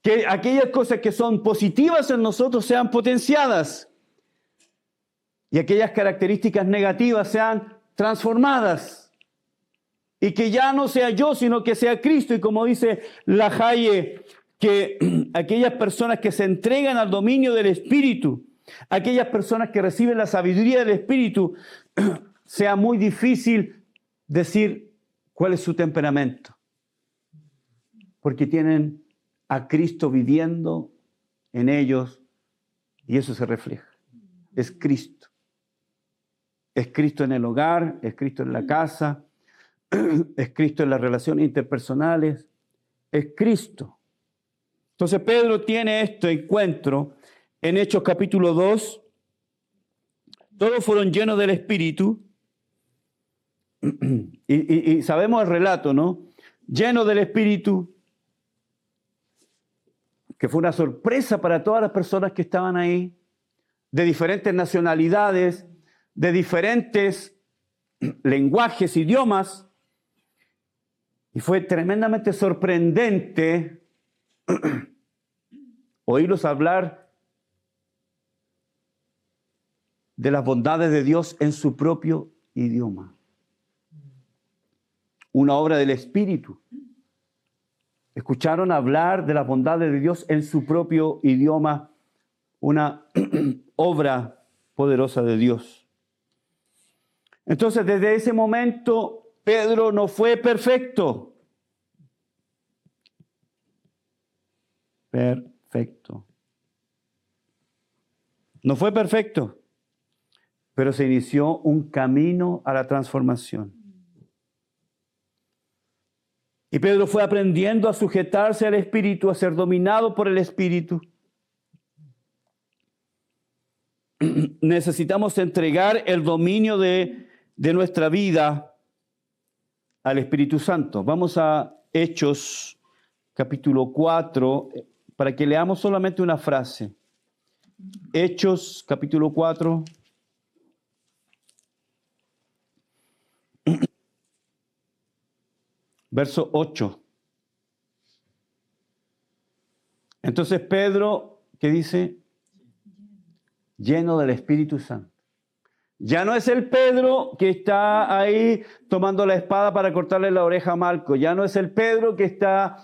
Que aquellas cosas que son positivas en nosotros sean potenciadas y aquellas características negativas sean transformadas. Y que ya no sea yo, sino que sea Cristo. Y como dice Lahaye, que aquellas personas que se entregan al dominio del Espíritu, aquellas personas que reciben la sabiduría del Espíritu, sea muy difícil decir cuál es su temperamento. Porque tienen a Cristo viviendo en ellos y eso se refleja. Es Cristo. Es Cristo en el hogar, es Cristo en la casa, es Cristo en las relaciones interpersonales, es Cristo. Entonces Pedro tiene este encuentro en Hechos capítulo 2. Todos fueron llenos del Espíritu y sabemos el relato, ¿no? Llenos del Espíritu, que fue una sorpresa para todas las personas que estaban ahí, de diferentes nacionalidades, de diferentes lenguajes, idiomas, y fue tremendamente sorprendente oírlos hablar de las bondades de Dios en su propio idioma. Una obra del Espíritu. Escucharon hablar de las bondades de Dios en su propio idioma, una obra poderosa de Dios. Entonces, desde ese momento, Pedro no fue perfecto. Perfecto. No fue perfecto, pero se inició un camino a la transformación. Y Pedro fue aprendiendo a sujetarse al Espíritu, a ser dominado por el Espíritu. Necesitamos entregar el dominio de nuestra vida al Espíritu Santo. Vamos a Hechos, capítulo 4, para que leamos solamente una frase. Hechos, capítulo 4. Verso 8. Entonces Pedro, ¿qué dice? Lleno del Espíritu Santo. Ya no es el Pedro que está ahí tomando la espada para cortarle la oreja a Malco. Ya no es el Pedro que está,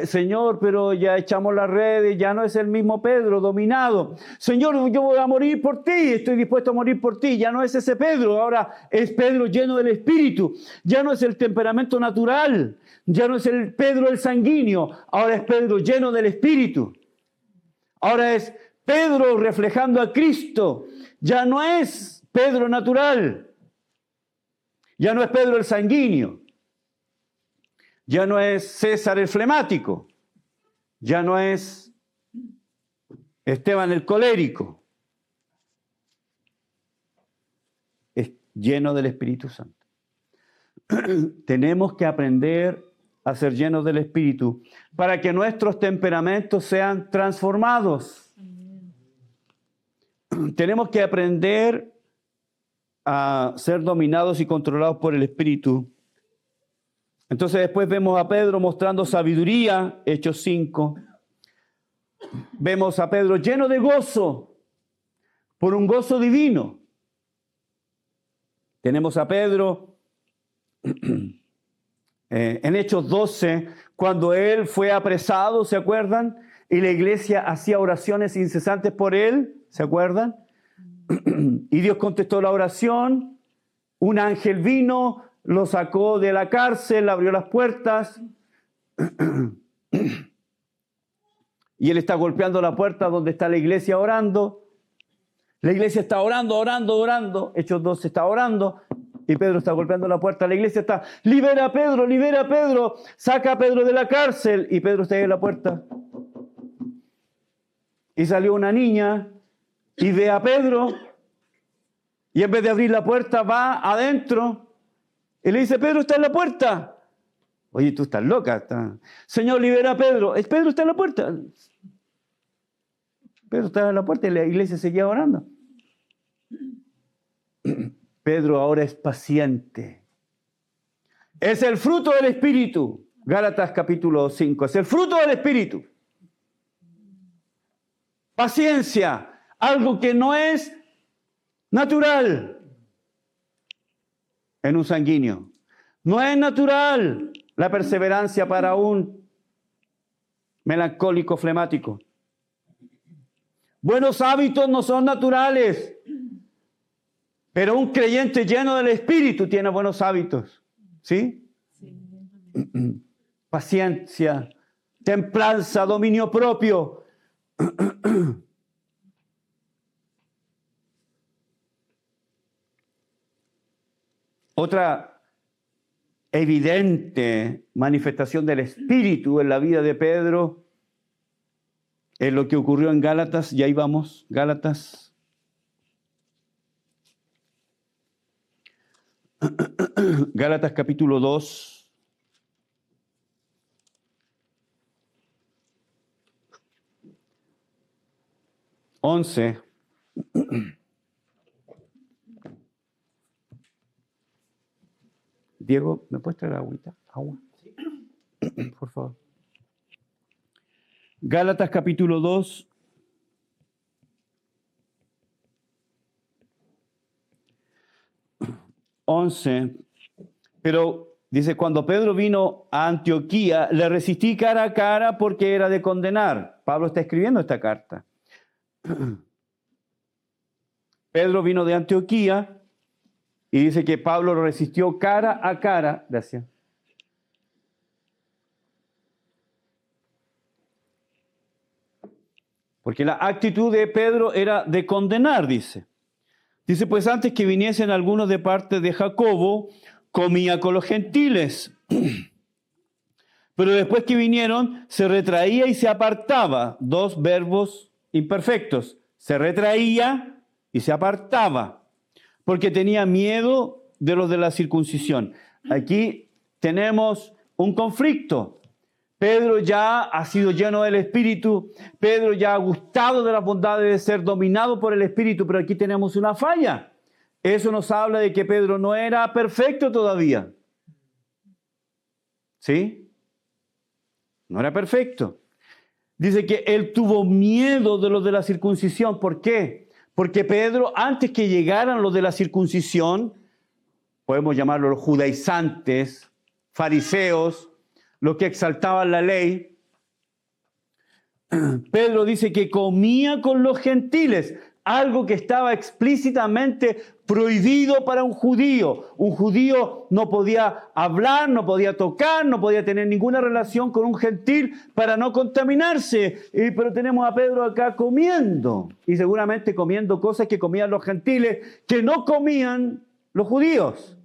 Señor, pero ya echamos las redes. Ya no es el mismo Pedro dominado. Señor, yo voy a morir por ti. Estoy dispuesto a morir por ti. Ya no es ese Pedro. Ahora es Pedro lleno del Espíritu. Ya no es el temperamento natural. Ya no es el Pedro el sanguíneo. Ahora es Pedro lleno del Espíritu. Ahora es Pedro reflejando a Cristo. Ya no es Pedro natural, ya no es Pedro el sanguíneo, ya no es César el flemático, ya no es Esteban el colérico, es lleno del Espíritu Santo. Tenemos que aprender a ser llenos del Espíritu para que nuestros temperamentos sean transformados. Tenemos que aprender a ser dominados y controlados por el Espíritu. Entonces después vemos a Pedro mostrando sabiduría, Hechos 5. Vemos a Pedro lleno de gozo, por un gozo divino. Tenemos a Pedro en Hechos 12, cuando él fue apresado, ¿se acuerdan? Y la iglesia hacía oraciones incesantes por él, ¿se acuerdan? Y Dios contestó la oración, un ángel vino, lo sacó de la cárcel, abrió las puertas y él está golpeando la puerta donde está la iglesia orando. La iglesia está orando. Hechos 2 está orando y Pedro está golpeando la puerta. La iglesia está, libera a Pedro, saca a Pedro de la cárcel. Y Pedro está ahí en la puerta. Y salió una niña y ve a Pedro y en vez de abrir la puerta va adentro y le dice, Pedro está en la puerta. Oye, tú estás loca. Señor, libera a Pedro. Pedro está en la puerta. Pedro estaba en la puerta y la iglesia seguía orando. Pedro ahora es paciente. Es el fruto del Espíritu. Gálatas capítulo 5. Es el fruto del Espíritu. Paciencia. Algo que no es natural en un sanguíneo. No es natural la perseverancia para un melancólico flemático. Buenos hábitos no son naturales, pero un creyente lleno del Espíritu tiene buenos hábitos. ¿Sí? Sí. Paciencia, templanza, dominio propio. Otra evidente manifestación del Espíritu en la vida de Pedro es lo que ocurrió en Gálatas, y ahí vamos, Gálatas. Gálatas capítulo 2. Once. Diego, ¿me puedes traer agüita? Agua. Por favor. Gálatas capítulo 2. Pero dice, cuando Pedro vino a Antioquía, le resistí cara a cara porque era de condenar. Pablo está escribiendo esta carta. Pedro vino de Antioquía y dice que Pablo lo resistió cara a cara. Gracias. Porque la actitud de Pedro era de condenar, dice. Dice, pues antes que viniesen algunos de parte de Jacobo, comía con los gentiles. Pero después que vinieron, se retraía y se apartaba. Dos verbos imperfectos. Se retraía y se apartaba. Porque tenía miedo de los de la circuncisión. Aquí tenemos un conflicto. Pedro ya ha sido lleno del Espíritu. Pedro ya ha gustado de las bondades de ser dominado por el Espíritu. Pero aquí tenemos una falla. Eso nos habla de que Pedro no era perfecto todavía. ¿Sí? No era perfecto. Dice que él tuvo miedo de los de la circuncisión. ¿Por qué? Porque Pedro, antes que llegaran los de la circuncisión, podemos llamarlos los judaizantes, fariseos, los que exaltaban la ley, Pedro dice que comía con los gentiles, algo que estaba explícitamente prohibido para un judío. Un judío no podía hablar, no podía tocar, no podía tener ninguna relación con un gentil para no contaminarse. Pero tenemos a Pedro acá comiendo, y seguramente comiendo cosas que comían los gentiles, que no comían los judíos.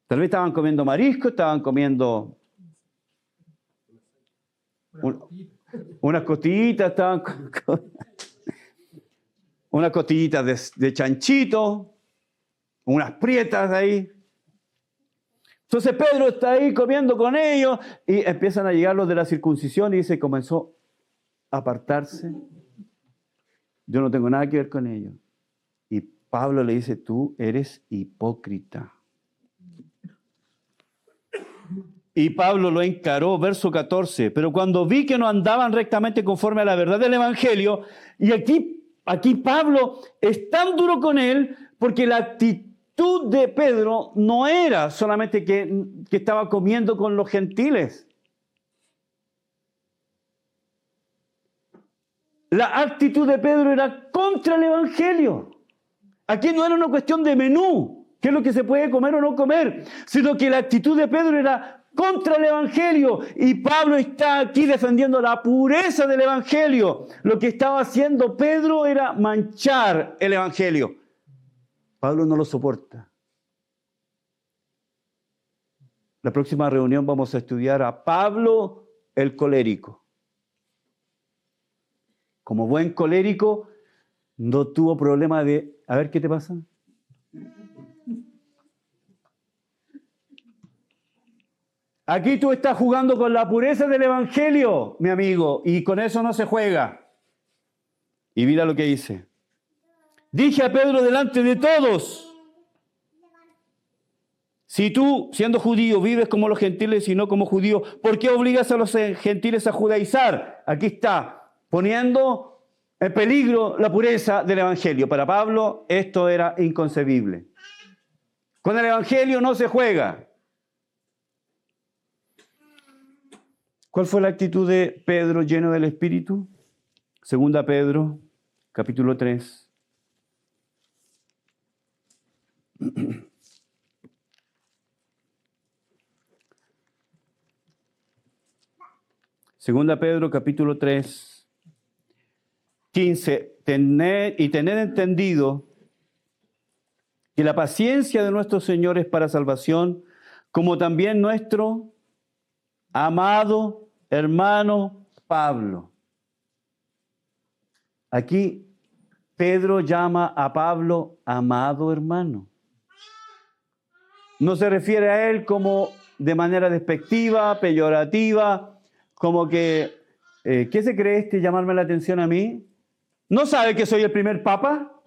Tal vez estaban comiendo marisco, estaban comiendo unas costillitas, estaban unas costillitas de chanchito, unas prietas ahí. Entonces Pedro está ahí comiendo con ellos y empiezan a llegar los de la circuncisión y se comenzó a apartarse. Yo no tengo nada que ver con ellos. Y Pablo le dice, tú eres hipócrita. Y Pablo lo encaró, verso 14. Pero cuando vi que no andaban rectamente conforme a la verdad del Evangelio, y aquí Pablo es tan duro con él, porque la actitud de Pedro no era solamente que estaba comiendo con los gentiles. La actitud de Pedro era contra el Evangelio. Aquí no era una cuestión de menú. qué es lo que se puede comer o no comer, sino que la actitud de Pedro era contra el Evangelio. Y Pablo está aquí defendiendo la pureza del Evangelio. Lo que estaba haciendo Pedro era manchar el Evangelio. Pablo no lo soporta. La próxima reunión vamos a estudiar a Pablo el colérico. Como buen colérico, no tuvo problema de... A ver, ¿qué te pasa? Aquí tú estás jugando con la pureza del Evangelio, mi amigo, y con eso no se juega. Y mira lo que dice. Dije a Pedro delante de todos, si tú, siendo judío, vives como los gentiles y no como judío, ¿por qué obligas a los gentiles a judaizar? Aquí está, poniendo en peligro la pureza del Evangelio. Para Pablo esto era inconcebible. Con el Evangelio no se juega. ¿Cuál fue la actitud de Pedro lleno del Espíritu? Segunda Pedro, capítulo 3. Segunda Pedro, capítulo 3, 15. Tened entendido que la paciencia de nuestro Señor es para salvación, como también nuestro amado hermano Pablo. Aquí Pedro llama a Pablo amado hermano. No se refiere a él como de manera despectiva, peyorativa, como que, ¿qué se cree este llamarme la atención a mí? ¿No sabe que soy el primer papa?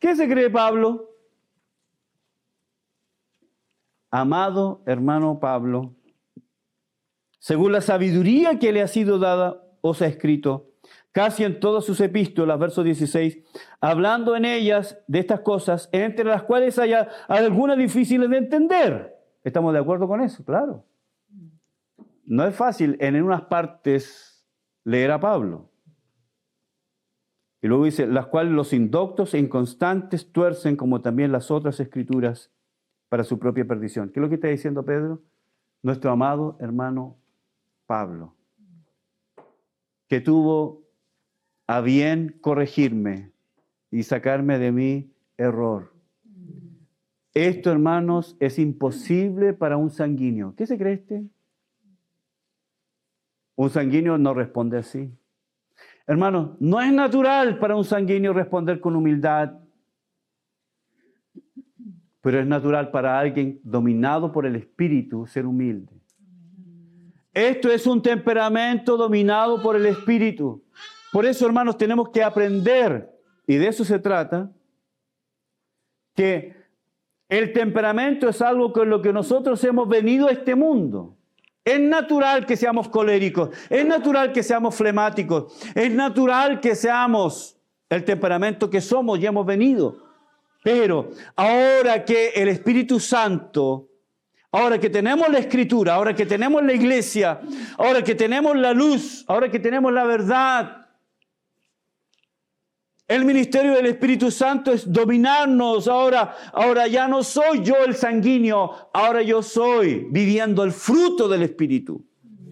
¿Qué se cree Pablo? Amado hermano Pablo, según la sabiduría que le ha sido dada, os ha escrito, casi en todas sus epístolas, verso 16, hablando en ellas de estas cosas, entre las cuales haya algunas difíciles de entender. ¿Estamos de acuerdo con eso? Claro. No es fácil en unas partes leer a Pablo. Y luego dice, las cuales los indoctos e inconstantes tuercen como también las otras escrituras para su propia perdición. ¿Qué es lo que está diciendo Pedro? Nuestro amado hermano Pablo, que tuvo a bien corregirme y sacarme de mi error. Esto, hermanos, es imposible para un sanguíneo. ¿Qué se cree este? Un sanguíneo no responde así. Hermanos, no es natural para un sanguíneo responder con humildad, pero es natural para alguien dominado por el Espíritu ser humilde. Esto es un temperamento dominado por el Espíritu. Por eso, hermanos, tenemos que aprender, y de eso se trata, que el temperamento es algo con lo que nosotros hemos venido a este mundo. Es natural que seamos coléricos, es natural que seamos flemáticos, es natural que seamos el temperamento que somos y hemos venido. Pero ahora que el Espíritu Santo, ahora que tenemos la Escritura, ahora que tenemos la iglesia, ahora que tenemos la luz, ahora que tenemos la verdad, el ministerio del Espíritu Santo es dominarnos. Ahora ya no soy yo el sanguíneo, ahora yo soy viviendo el fruto del Espíritu.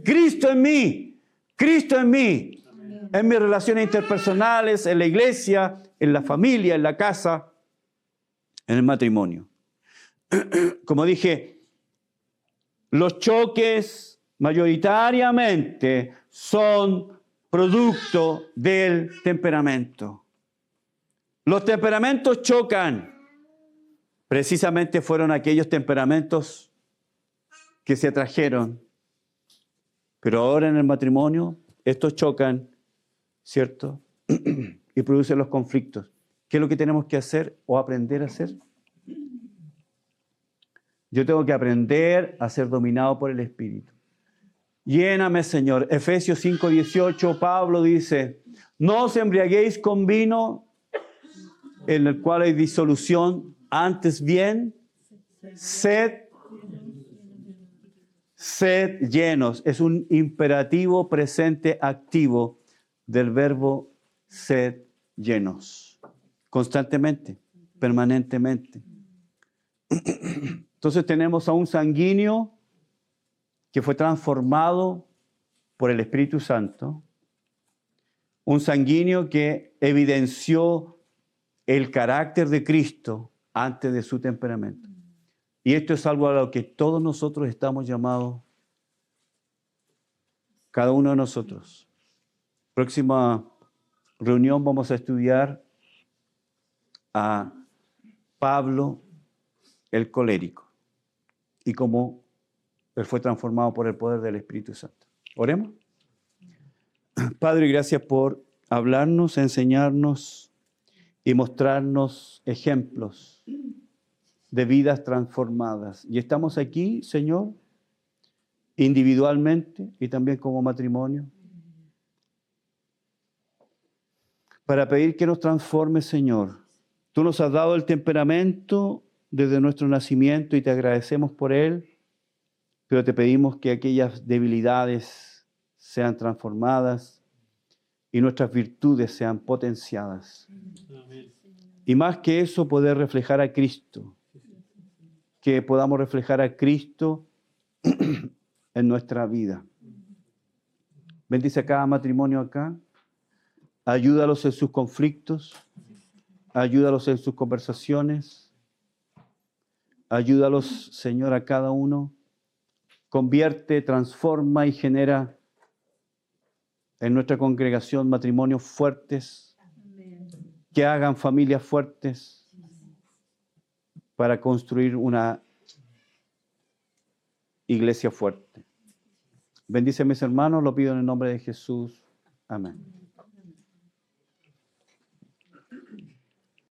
Cristo en mí, en mis relaciones interpersonales, en la iglesia, en la familia, en la casa, en el matrimonio. Como dije, los choques mayoritariamente son producto del temperamento. Los temperamentos chocan. Precisamente fueron aquellos temperamentos que se atrajeron. Pero ahora en el matrimonio, estos chocan, ¿cierto? Y producen los conflictos. ¿Qué es lo que tenemos que hacer o aprender a hacer? Yo tengo que aprender a ser dominado por el Espíritu. Lléname, Señor. Efesios 5:18, Pablo dice, no os embriaguéis con vino en el cual hay disolución, antes bien, sed llenos. Es un imperativo presente activo del verbo sed llenos. constantemente, permanentemente. Entonces tenemos a un sanguíneo que fue transformado por el Espíritu Santo, un sanguíneo que evidenció el carácter de Cristo antes de su temperamento. Y esto es algo a lo que todos nosotros estamos llamados, cada uno de nosotros. Próxima reunión vamos a estudiar a Pablo el colérico y cómo él fue transformado por el poder del Espíritu Santo. Oremos. Padre, gracias por hablarnos, enseñarnos y mostrarnos ejemplos de vidas transformadas. Y estamos aquí, Señor, individualmente y también como matrimonio, para pedir que nos transforme, Señor. Tú nos has dado el temperamento desde nuestro nacimiento y te agradecemos por él, pero te pedimos que aquellas debilidades sean transformadas y nuestras virtudes sean potenciadas. Amén. Y más que eso, poder reflejar a Cristo, que podamos reflejar a Cristo en nuestra vida. Bendice a cada matrimonio acá, ayúdalos en sus conflictos, ayúdalos en sus conversaciones, ayúdalos, Señor, a cada uno. Convierte, transforma y genera en nuestra congregación matrimonios fuertes, que hagan familias fuertes para construir una iglesia fuerte. Bendice a mis hermanos, lo pido en el nombre de Jesús. Amén.